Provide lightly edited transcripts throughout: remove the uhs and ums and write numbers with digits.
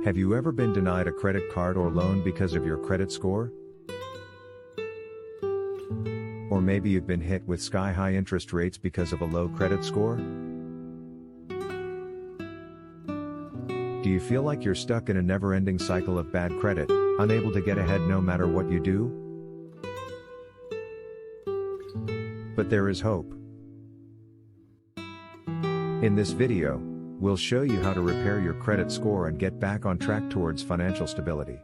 Have you ever been denied a credit card or loan because of your credit score? Or maybe you've been hit with sky-high interest rates because of a low credit score? Do you feel like you're stuck in a never-ending cycle of bad credit, unable to get ahead no matter what you do? But there is hope. In this video, we'll show you how to repair your credit score and get back on track towards financial stability.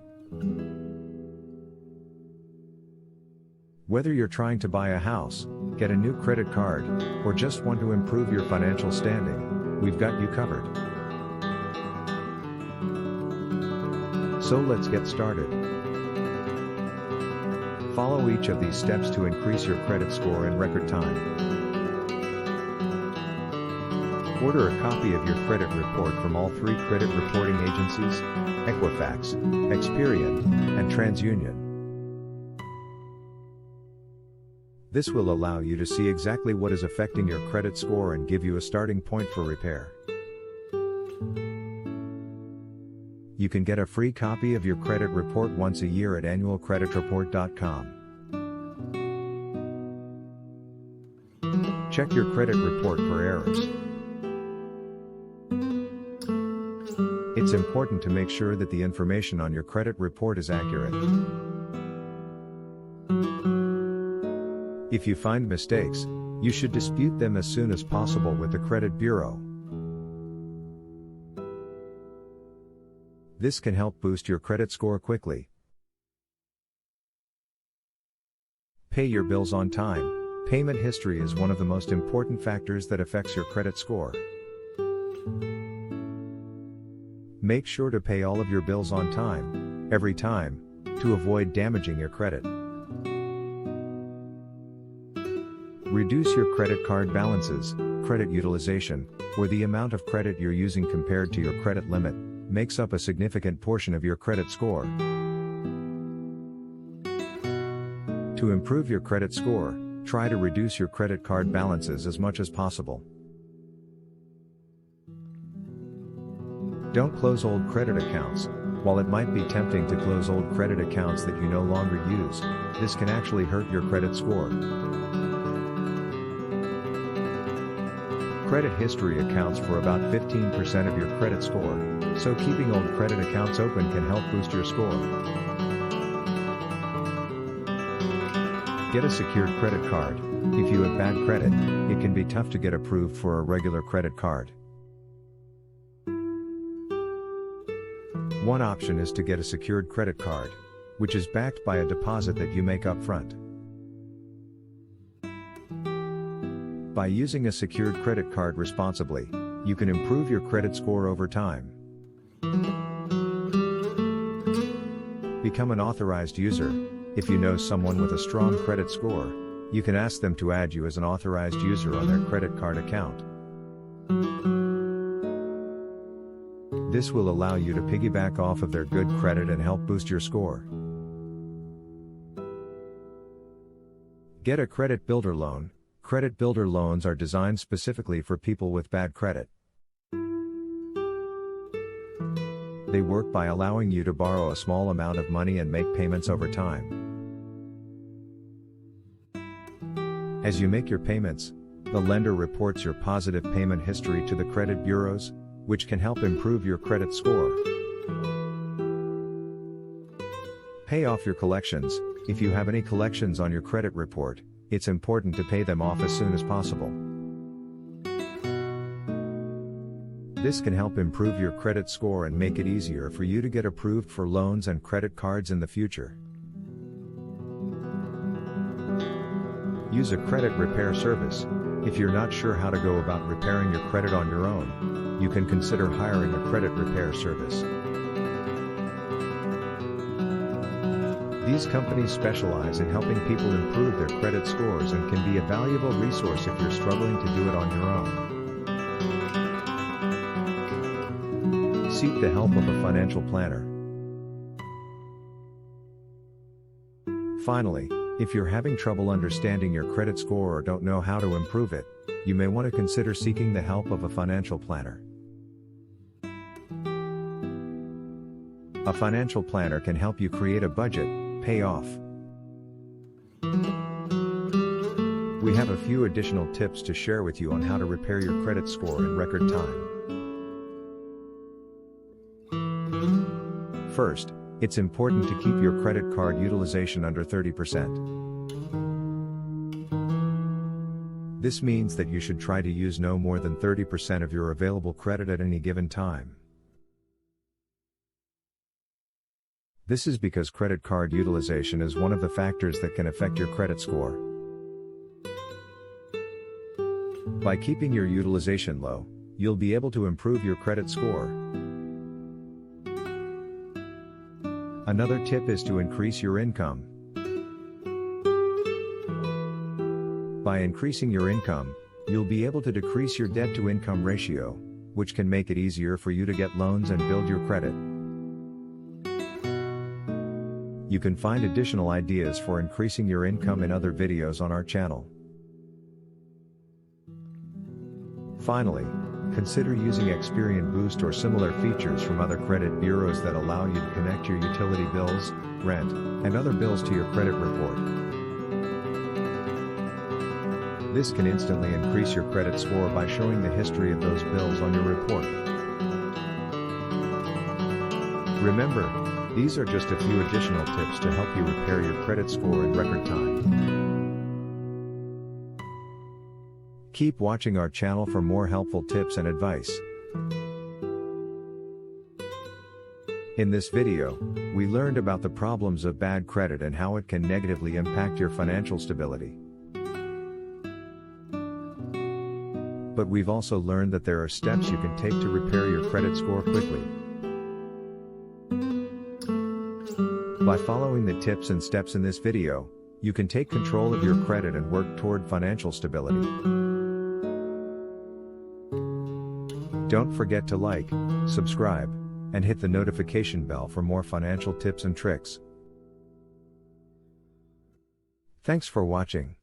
Whether you're trying to buy a house, get a new credit card, or just want to improve your financial standing, we've got you covered. So let's get started. Follow each of these steps to increase your credit score in record time. Order a copy of your credit report from all 3 credit reporting agencies, Equifax, Experian, and TransUnion. This will allow you to see exactly what is affecting your credit score and give you a starting point for repair. You can get a free copy of your credit report once a year at annualcreditreport.com. Check your credit report for errors. It's important to make sure that the information on your credit report is accurate. If you find mistakes, you should dispute them as soon as possible with the credit bureau. This can help boost your credit score quickly. Pay your bills on time. Payment history is one of the most important factors that affects your credit score. Make sure to pay all of your bills on time, every time, to avoid damaging your credit. Reduce your credit card balances. Credit utilization, or the amount of credit you're using compared to your credit limit, makes up a significant portion of your credit score. To improve your credit score, try to reduce your credit card balances as much as possible. Don't close old credit accounts. While it might be tempting to close old credit accounts that you no longer use, this can actually hurt your credit score. Credit history accounts for about 15% of your credit score, so keeping old credit accounts open can help boost your score. Get a secured credit card. If you have bad credit, it can be tough to get approved for a regular credit card. One option is to get a secured credit card, which is backed by a deposit that you make up front. By using a secured credit card responsibly, you can improve your credit score over time. Become an authorized user. If you know someone with a strong credit score, you can ask them to add you as an authorized user on their credit card account. This will allow you to piggyback off of their good credit and help boost your score. Get a credit builder loan. Credit builder loans are designed specifically for people with bad credit. They work by allowing you to borrow a small amount of money and make payments over time. As you make your payments, the lender reports your positive payment history to the credit bureaus, which can help improve your credit score. Pay off your collections. If you have any collections on your credit report, it's important to pay them off as soon as possible. This can help improve your credit score and make it easier for you to get approved for loans and credit cards in the future. Use a credit repair service. If you're not sure how to go about repairing your credit on your own, you can consider hiring a credit repair service. These companies specialize in helping people improve their credit scores and can be a valuable resource if you're struggling to do it on your own. Seek the help of a financial planner. Finally, if you're having trouble understanding your credit score or don't know how to improve it, you may want to consider seeking the help of a financial planner. A financial planner can help you create a budget, pay off. We have a few additional tips to share with you on how to repair your credit score in record time. First, it's important to keep your credit card utilization under 30%. This means that you should try to use no more than 30% of your available credit at any given time. This is because credit card utilization is one of the factors that can affect your credit score. By keeping your utilization low, you'll be able to improve your credit score. Another tip is to increase your income. By increasing your income, you'll be able to decrease your debt-to-income ratio, which can make it easier for you to get loans and build your credit. You can find additional ideas for increasing your income in other videos on our channel. Finally, consider using Experian Boost or similar features from other credit bureaus that allow you to connect your utility bills, rent, and other bills to your credit report. This can instantly increase your credit score by showing the history of those bills on your report. Remember, these are just a few additional tips to help you repair your credit score in record time. Keep watching our channel for more helpful tips and advice. In this video, we learned about the problems of bad credit and how it can negatively impact your financial stability. But we've also learned that there are steps you can take to repair your credit score quickly. By following the tips and steps in this video, you can take control of your credit and work toward financial stability. Don't forget to like, subscribe, and hit the notification bell for more financial tips and tricks. Thanks for watching.